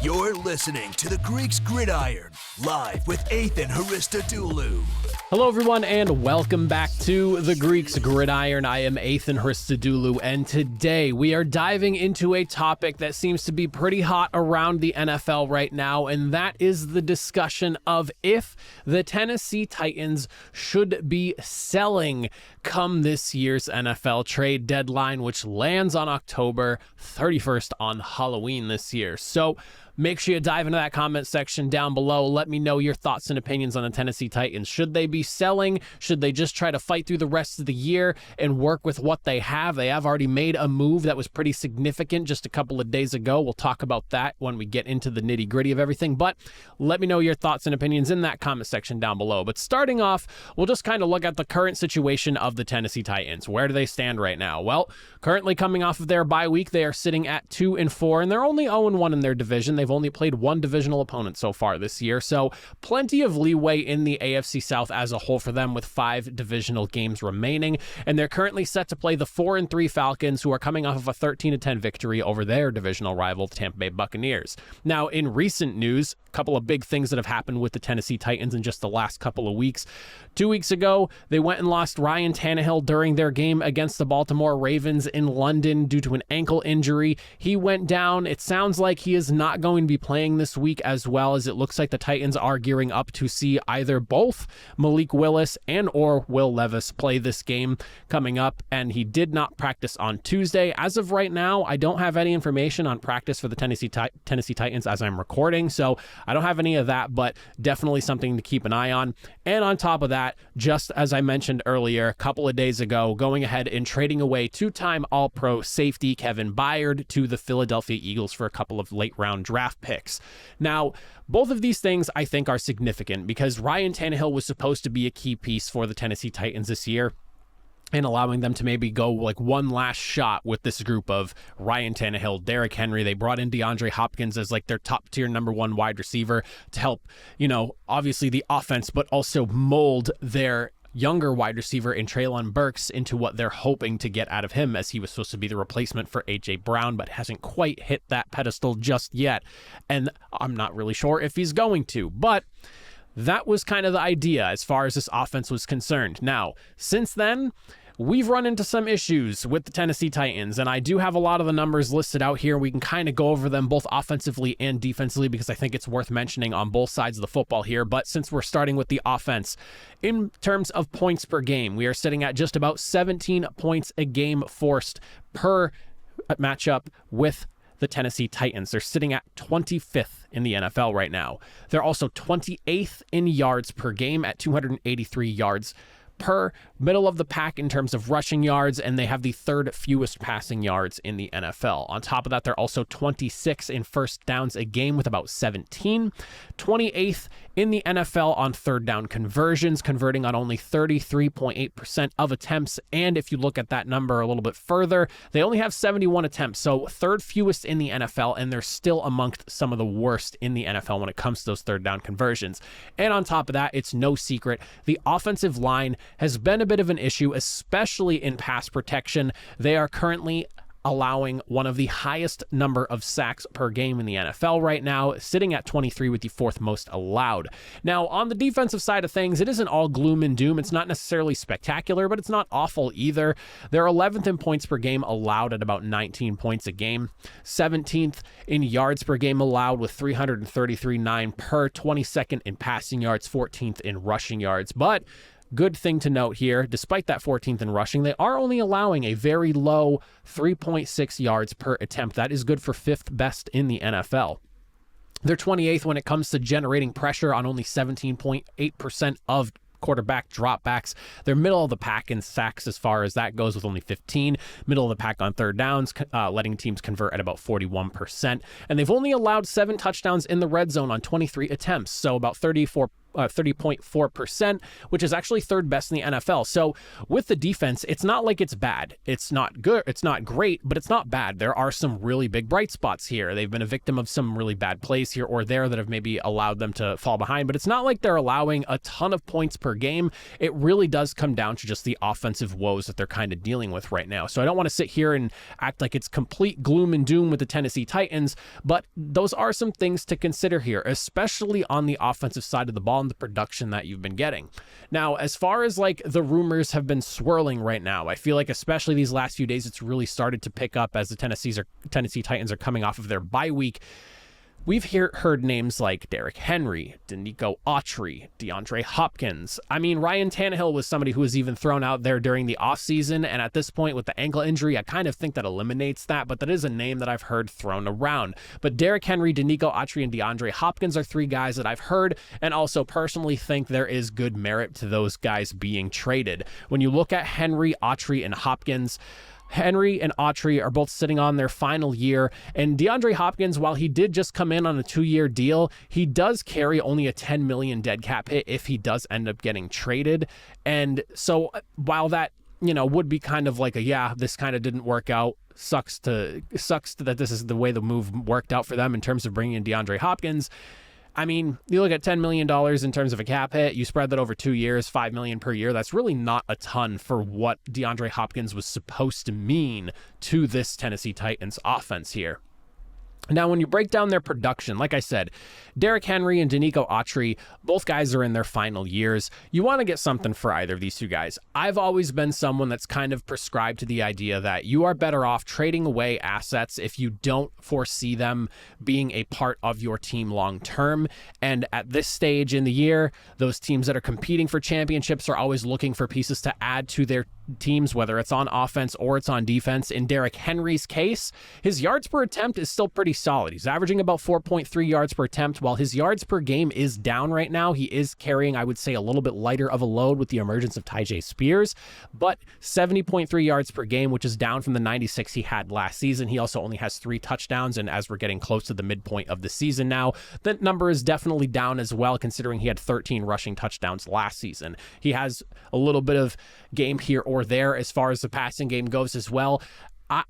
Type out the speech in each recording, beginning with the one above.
You're listening to the Greeks Gridiron, live with Ethan Hristodoulou. Hello, everyone, and welcome back to the Greeks Gridiron. I am Ethan Hristodoulou, and today we are diving into a topic that seems to be pretty hot around the NFL right now, and that is the discussion of if the Tennessee Titans should be selling come this year's NFL trade deadline, which lands on October 31st on Halloween this year. So make sure you dive into that comment section down below. Let me know your thoughts and opinions on the Tennessee Titans. Should they be selling? Should they just try to fight through the rest of the year and work with what they have? They have already made a move that was pretty significant just a couple of days ago. We'll talk about that when we get into the nitty-gritty of everything, but let me know your thoughts and opinions in that comment section down below. But starting off, we'll just kind of look at the current situation of the Tennessee Titans. Where do they stand right now? Well, currently coming off of their bye week, they are sitting at 2-4, and they're only 0-1 in their division. They've only played one divisional opponent so far this year, so plenty of leeway in the AFC South as a whole for them with 5 divisional games remaining, and they're currently set to play the 4-3 Falcons, who are coming off of a 13-10 victory over their divisional rival, the Tampa Bay Buccaneers. Now, in recent news, a couple of big things that have happened with the Tennessee Titans in just the last couple of weeks. 2 weeks ago, they went and lost Ryan Tannehill during their game against the Baltimore Ravens in London due to an ankle injury. He went down. It sounds like he is not going to be playing this week, as well as it looks like the Titans are gearing up to see either both Malik Willis and or Will Levis play this game coming up, and he did not practice on Tuesday. As of right now, I don't have any information on practice for the Tennessee Titans as I'm recording, so I don't have any of that, but definitely something to keep an eye on. And on top of that, just as I mentioned earlier, a couple of days ago, going ahead and trading away two-time All-Pro safety Kevin Byard to the Philadelphia Eagles for a couple of late-round draft picks. Now, both of these things I think are significant because Ryan Tannehill was supposed to be a key piece for the Tennessee Titans this year, and allowing them to maybe go like one last shot with this group of Ryan Tannehill, Derrick Henry. They brought in DeAndre Hopkins as like their top tier number 1 wide receiver to help, obviously the offense, but also mold their younger wide receiver in Treylon Burks into what they're hoping to get out of him, as he was supposed to be the replacement for A.J. Brown, but hasn't quite hit that pedestal just yet. And I'm not really sure if he's going to, but that was kind of the idea as far as this offense was concerned. Now, since then, we've run into some issues with the Tennessee Titans, and I do have a lot of the numbers listed out here. We can kind of go over them both offensively and defensively because I think it's worth mentioning on both sides of the football here. But since we're starting with the offense, in terms of points per game, we are sitting at just about 17 points a game forced per matchup with the Tennessee Titans. They're sitting at 25th in the NFL right now. They're also 28th in yards per game at 283 yards per, middle of the pack in terms of rushing yards, and they have the 3rd fewest passing yards in the NFL. On top of that, they're also 26 in first downs a game with about 17, 28th in the NFL on third down conversions, converting on only 33.8% of attempts. And if you look at that number a little bit further, they only have 71 attempts, so 3rd fewest in the NFL, and they're still amongst some of the worst in the NFL when it comes to those third down conversions. And on top of that, it's no secret, the offensive line has been a bit of an issue, especially in pass protection. They are currently allowing one of the highest number of sacks per game in the NFL right now, sitting at 23 with the 4th most allowed. Now, on the defensive side of things, it isn't all gloom and doom. It's not necessarily spectacular, but it's not awful either. They're 11th in points per game allowed at about 19 points a game, 17th in yards per game allowed with 333.9 per, 22nd in passing yards, 14th in rushing yards. But good thing to note here, despite that 14th in rushing, they are only allowing a very low 3.6 yards per attempt. That is good for 5th best in the NFL. They're 28th when it comes to generating pressure on only 17.8% of quarterback dropbacks. They're middle of the pack in sacks as far as that goes with only 15. Middle of the pack on third downs, letting teams convert at about 41%. And they've only allowed 7 touchdowns in the red zone on 23 attempts, so about 34 30.4%, which is actually third best in the NFL. So with the defense, it's not like it's bad. It's not good. It's not great, but it's not bad. There are some really big bright spots here. They've been a victim of some really bad plays here or there that have maybe allowed them to fall behind, but it's not like they're allowing a ton of points per game. It really does come down to just the offensive woes that they're kind of dealing with right now. So I don't want to sit here and act like it's complete gloom and doom with the Tennessee Titans, but those are some things to consider here, especially on the offensive side of the ball and the production that you've been getting. Now, as far as like the rumors have been swirling right now, I feel like especially these last few days, it's really started to pick up as the Tennessee Titans are coming off of their bye week. We've heard names like Derrick Henry, Denico Autry, DeAndre Hopkins. I mean, Ryan Tannehill was somebody who was even thrown out there during the offseason, and at this point with the ankle injury, I kind of think that eliminates that, but that is a name that I've heard thrown around. But Derrick Henry, Denico Autry, and DeAndre Hopkins are three guys that I've heard, and also personally think there is good merit to those guys being traded. When you look at Henry, Autry, and Hopkins, Henry and Autry are both sitting on their final year, and DeAndre Hopkins, while he did just come in on a 2-year deal, he does carry only a $10 million dead cap hit if he does end up getting traded. And so while that, would be kind of like this kind of didn't work out, sucks that this is the way the move worked out for them in terms of bringing in DeAndre Hopkins. I mean, you look at $10 million in terms of a cap hit, you spread that over 2 years, $5 million per year. That's really not a ton for what DeAndre Hopkins was supposed to mean to this Tennessee Titans offense here. Now, when you break down their production, like I said, Derrick Henry and Denico Autry, both guys are in their final years. You want to get something for either of these two guys. I've always been someone that's kind of prescribed to the idea that you are better off trading away assets if you don't foresee them being a part of your team long term. And at this stage in the year, those teams that are competing for championships are always looking for pieces to add to their teams, whether it's on offense or it's on defense. In Derrick Henry's case, his yards per attempt is still pretty solid. He's averaging about 4.3 yards per attempt. While his yards per game is down right now, he is carrying, I would say, a little bit lighter of a load with the emergence of Tyjae Spears, but 70.3 yards per game, which is down from the 96 he had last season. He also only has 3 touchdowns, and as we're getting close to the midpoint of the season now, that number is definitely down as well, considering he had 13 rushing touchdowns last season. He has a little bit of game here or there as far as the passing game goes as well.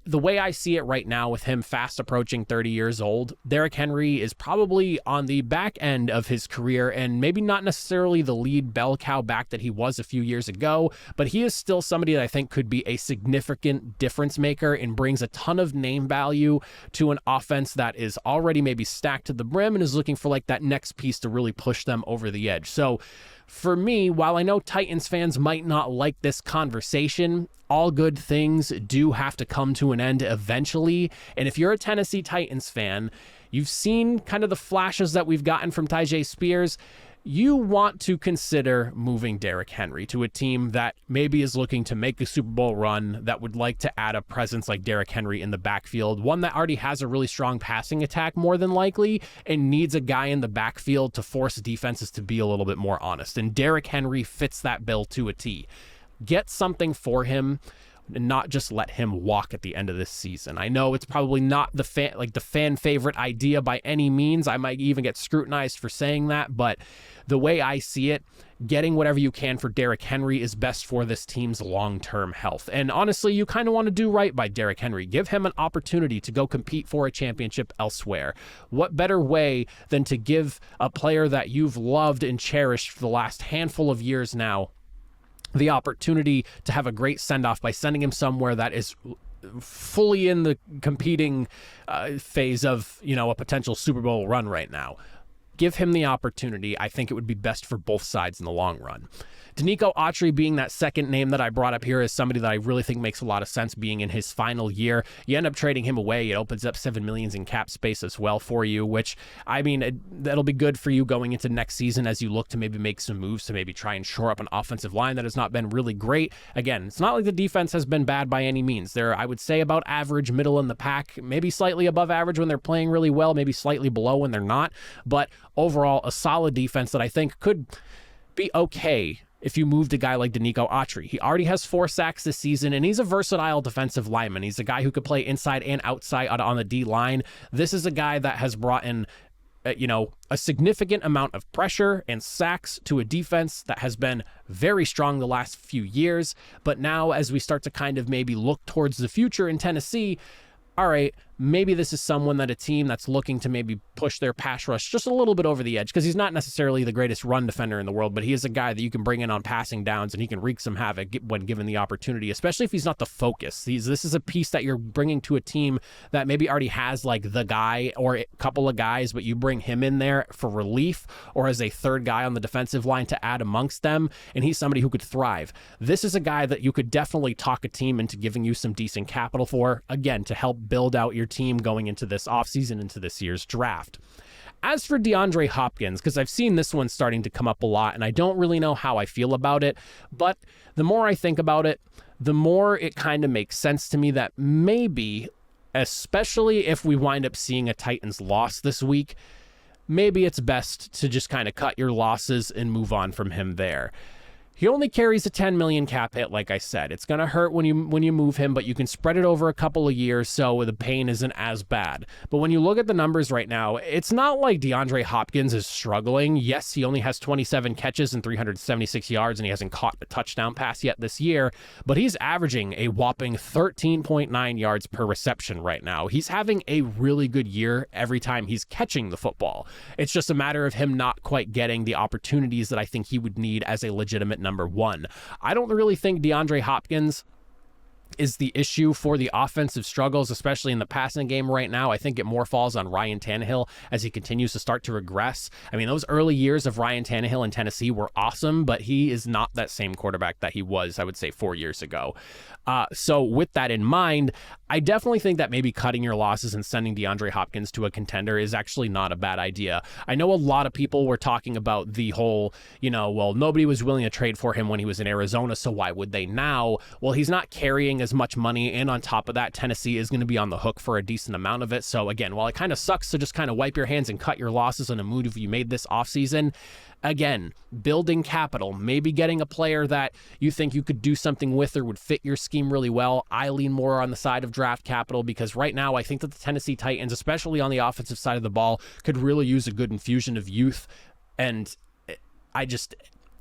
The way I see it right now, with him fast approaching 30 years old, Derrick Henry is probably on the back end of his career, and maybe not necessarily the lead bell cow back that he was a few years ago, but he is still somebody that I think could be a significant difference maker and brings a ton of name value to an offense that is already maybe stacked to the brim and is looking for like that next piece to really push them over the edge. So for me, while I know Titans fans might not like this conversation, all good things do have to come to an end eventually. And if you're a Tennessee Titans fan, you've seen kind of the flashes that we've gotten from Tyjae Spears. You want to consider moving Derrick Henry to a team that maybe is looking to make a Super Bowl run, that would like to add a presence like Derrick Henry in the backfield, one that already has a really strong passing attack more than likely, and needs a guy in the backfield to force defenses to be a little bit more honest. And Derrick Henry fits that bill to a T. Get something for him and not just let him walk at the end of this season. I know it's probably not the fan favorite idea by any means. I might even get scrutinized for saying that, but the way I see it, getting whatever you can for Derrick Henry is best for this team's long-term health. And honestly, you kind of want to do right by Derrick Henry. Give him an opportunity to go compete for a championship elsewhere. What better way than to give a player that you've loved and cherished for the last handful of years now the opportunity to have a great send-off by sending him somewhere that is fully in the competing phase of, a potential Super Bowl run right now. Give him the opportunity. I think it would be best for both sides in the long run. Denico Autry being that second name that I brought up here is somebody that I really think makes a lot of sense being in his final year. You end up trading him away. It opens up $7 million in cap space as well for you, which, I mean, that'll be good for you going into next season as you look to maybe make some moves to maybe try and shore up an offensive line that has not been really great. Again, it's not like the defense has been bad by any means. They're, I would say, about average, middle in the pack, maybe slightly above average when they're playing really well, maybe slightly below when they're not. But overall, a solid defense that I think could be okay if you moved a guy like Denico Autry. He already has 4 sacks this season, and he's a versatile defensive lineman. He's a guy who could play inside and outside on the D line. This is a guy that has brought in a significant amount of pressure and sacks to a defense that has been very strong the last few years. But now as we start to kind of maybe look towards the future in Tennessee, all right, maybe this is someone that a team that's looking to maybe push their pass rush just a little bit over the edge, because he's not necessarily the greatest run defender in the world, but he is a guy that you can bring in on passing downs and he can wreak some havoc when given the opportunity, especially if he's not the focus. This is a piece that you're bringing to a team that maybe already has like the guy or a couple of guys, but you bring him in there for relief or as a third guy on the defensive line to add amongst them, and he's somebody who could thrive. This is a guy that you could definitely talk a team into giving you some decent capital for, again, to help build out your team going into this offseason, into this year's draft. As for DeAndre Hopkins, because I've seen this one starting to come up a lot, and I don't really know how I feel about it, but the more I think about it, the more it kind of makes sense to me that maybe, especially if we wind up seeing a Titans loss this week, maybe it's best to just kind of cut your losses and move on from him there. He only carries a $10 million cap hit, like I said. It's going to hurt when you move him, but you can spread it over a couple of years, so the pain isn't as bad. But when you look at the numbers right now, it's not like DeAndre Hopkins is struggling. Yes, he only has 27 catches and 376 yards, and he hasn't caught a touchdown pass yet this year, but he's averaging a whopping 13.9 yards per reception right now. He's having a really good year every time he's catching the football. It's just a matter of him not quite getting the opportunities that I think he would need as a legitimate number one. I don't really think DeAndre Hopkins is the issue for the offensive struggles, especially in the passing game right now. I think it more falls on Ryan Tannehill as he continues to start to regress. I mean, those early years of Ryan Tannehill in Tennessee were awesome, but he is not that same quarterback that he was, I would say, 4 years ago. So with that in mind, I definitely think that maybe cutting your losses and sending DeAndre Hopkins to a contender is actually not a bad idea. I know a lot of people were talking about the whole, well, nobody was willing to trade for him when he was in Arizona, so why would they now? Well, he's not carrying as much money, and on top of that, Tennessee is going to be on the hook for a decent amount of it. So again, while it kind of sucks to just kind of wipe your hands and cut your losses on a move you made this offseason, again, building capital, maybe getting a player that you think you could do something with or would fit your scheme really well. I lean more on the side of draft capital because right now I think that the Tennessee Titans, especially on the offensive side of the ball, could really use a good infusion of youth. And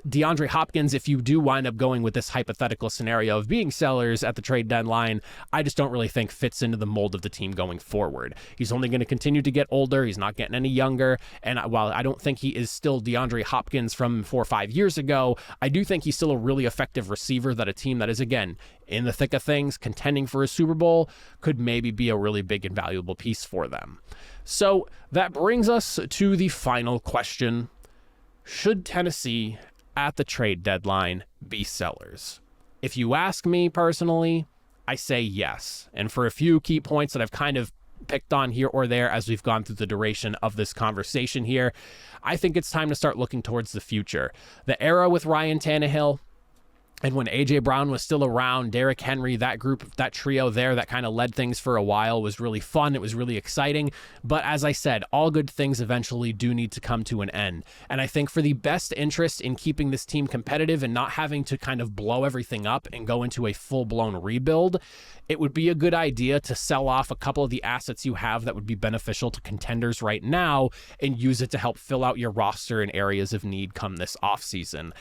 DeAndre Hopkins, if you do wind up going with this hypothetical scenario of being sellers at the trade deadline, I just don't really think fits into the mold of the team going forward. He's only going to continue to get older. He's not getting any younger. And while I don't think he is still DeAndre Hopkins from 4 or 5 years ago, I do think he's still a really effective receiver that a team that is, again, in the thick of things, contending for a Super Bowl, could maybe be a really big and valuable piece for them. So that brings us to the final question. Should Tennessee at the trade deadline be sellers? If you ask me personally, I say yes. And for a few key points that I've kind of picked on here or there as we've gone through the duration of this conversation here, I think it's time to start looking towards the future. The era with Ryan Tannehill, and when A.J. Brown was still around, Derrick Henry, that group, that trio there that kind of led things for a while was really fun. It was really exciting. But as I said, all good things eventually do need to come to an end. And I think for the best interest in keeping this team competitive and not having to kind of blow everything up and go into a full-blown rebuild, it would be a good idea to sell off a couple of the assets you have that would be beneficial to contenders right now and use it to help fill out your roster in areas of need come this offseason.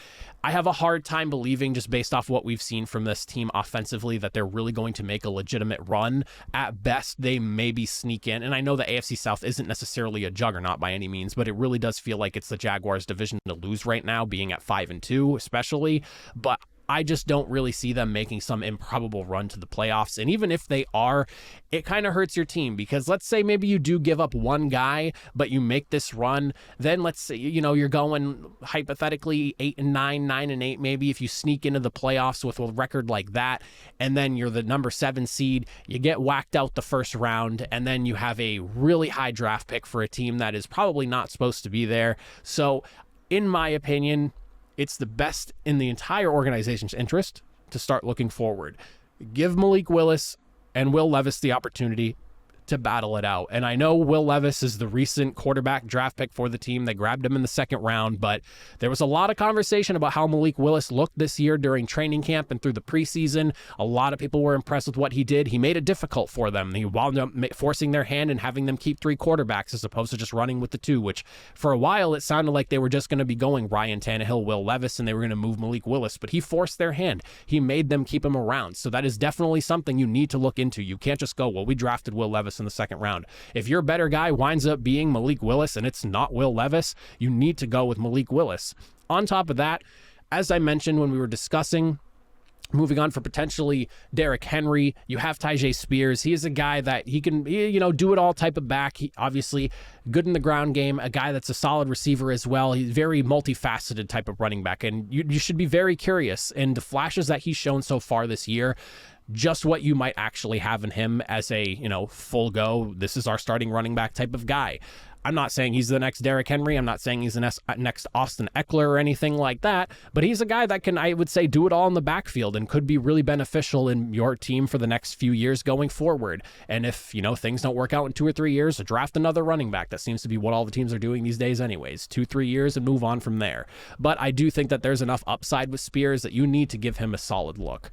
I have a hard time believing, just based off what we've seen from this team offensively, that they're really going to make a legitimate run. At best, they maybe sneak in. And I know the AFC South isn't necessarily a juggernaut by any means, but it really does feel like it's the Jaguars' division to lose right now, being at 5-2 especially. But I just don't really see them making some improbable run to the playoffs. And even if they are, it kind of hurts your team, because let's say maybe you do give up one guy, but you make this run. Then let's say, you're going hypothetically 8-9, 9-8, maybe if you sneak into the playoffs with a record like that, and then you're the number 7 seed, you get whacked out the first round, and then you have a really high draft pick for a team that is probably not supposed to be there. So in my opinion, it's the best in the entire organization's interest to start looking forward. Give Malik Willis and Will Levis the opportunity to battle it out. And I know Will Levis is the recent quarterback draft pick for the team. They grabbed him in the second round, but there was a lot of conversation about how Malik Willis looked this year during training camp and through the preseason. A lot of people were impressed with what he did. He made it difficult for them. He wound up forcing their hand and having them keep 3 quarterbacks as opposed to just running with the 2, which for a while it sounded like they were just going to be going Ryan Tannehill, Will Levis, and they were going to move Malik Willis, but he forced their hand. He made them keep him around. So that is definitely something you need to look into. You can't just go, well, we drafted Will Levis in the second round. If your better guy winds up being Malik Willis and it's not Will Levis, you need to go with Malik Willis. On top of that, as I mentioned when we were discussing moving on for potentially Derrick Henry, you have Tyjae Spears. He is a guy that he can, do it all type of back. He obviously good in the ground game, a guy that's a solid receiver as well. He's very multifaceted type of running back, and you should be very curious in the flashes that he's shown so far this year, just what you might actually have in him as a, full go, this is our starting running back type of guy. I'm not saying he's the next Derrick Henry. I'm not saying he's the next Austin Eckler or anything like that, but he's a guy that can, I would say, do it all in the backfield and could be really beneficial in your team for the next few years going forward. And if, things don't work out in 2 or 3 years, draft another running back. That seems to be what all the teams are doing these days anyways, 2-3 years and move on from there. But I do think that there's enough upside with Spears that you need to give him a solid look.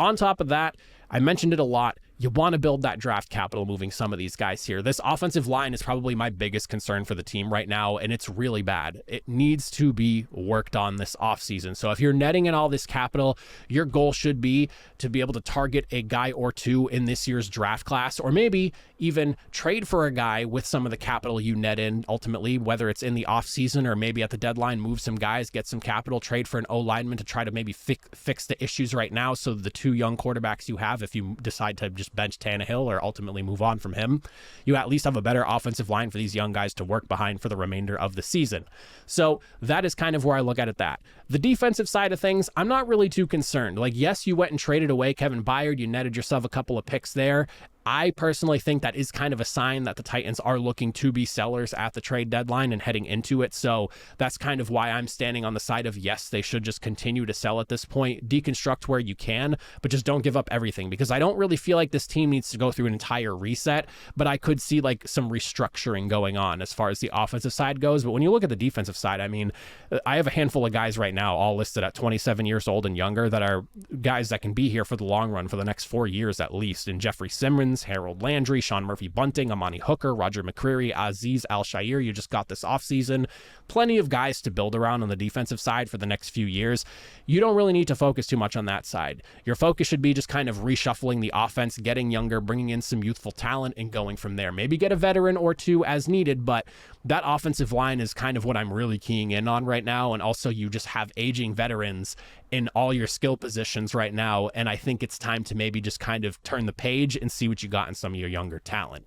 On top of that, I mentioned it a lot. You want to build that draft capital moving some of these guys here. This offensive line is probably my biggest concern for the team right now, and it's really bad. It needs to be worked on this offseason. So if you're netting in all this capital, your goal should be to be able to target a guy or 2 in this year's draft class, or maybe even trade for a guy with some of the capital you net in ultimately, whether it's in the offseason or maybe at the deadline, move some guys, get some capital, trade for an O-lineman to try to maybe fix the issues right now. So the 2 young quarterbacks you have, if you decide to just bench Tannehill or ultimately move on from him, you at least have a better offensive line for these young guys to work behind for the remainder of the season. So that is kind of where I look at it. That the defensive side of things, I'm not really too concerned. Like, yes, you went and traded away Kevin Byard, you netted yourself a couple of picks there. I personally think that is kind of a sign that the Titans are looking to be sellers at the trade deadline and heading into it. So that's kind of why I'm standing on the side of, yes, they should just continue to sell at this point, deconstruct where you can, but just don't give up everything, because I don't really feel like this team needs to go through an entire reset, but I could see like some restructuring going on as far as the offensive side goes. But when you look at the defensive side, I mean, I have a handful of guys right now all listed at 27 years old and younger that are guys that can be here for the long run for the next 4 years at least. And Jeffrey Simmons, Harold Landry, Sean Murphy-Bunting, Amani Hooker, Roger McCreary, Aziz Al-Shair, you just got this offseason. Plenty of guys to build around on the defensive side for the next few years. You don't really need to focus too much on that side. Your focus should be just kind of reshuffling the offense, getting younger, bringing in some youthful talent, and going from there. Maybe get a veteran or 2 as needed, but that offensive line is kind of what I'm really keying in on right now. And also you just have aging veterans in all your skill positions right now. And I think it's time to maybe just kind of turn the page and see what you got in some of your younger talent.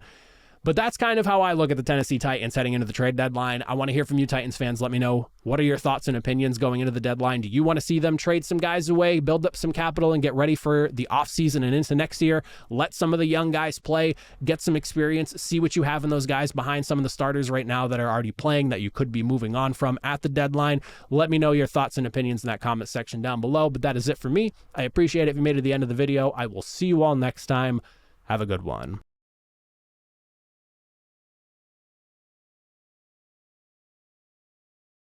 But that's kind of how I look at the Tennessee Titans heading into the trade deadline. I want to hear from you Titans fans. Let me know, what are your thoughts and opinions going into the deadline? Do you want to see them trade some guys away, build up some capital, and get ready for the offseason and into next year? Let some of the young guys play, get some experience, see what you have in those guys behind some of the starters right now that are already playing that you could be moving on from at the deadline. Let me know your thoughts and opinions in that comment section down below. But that is it for me. I appreciate it if you made it to the end of the video. I will see you all next time. Have a good one.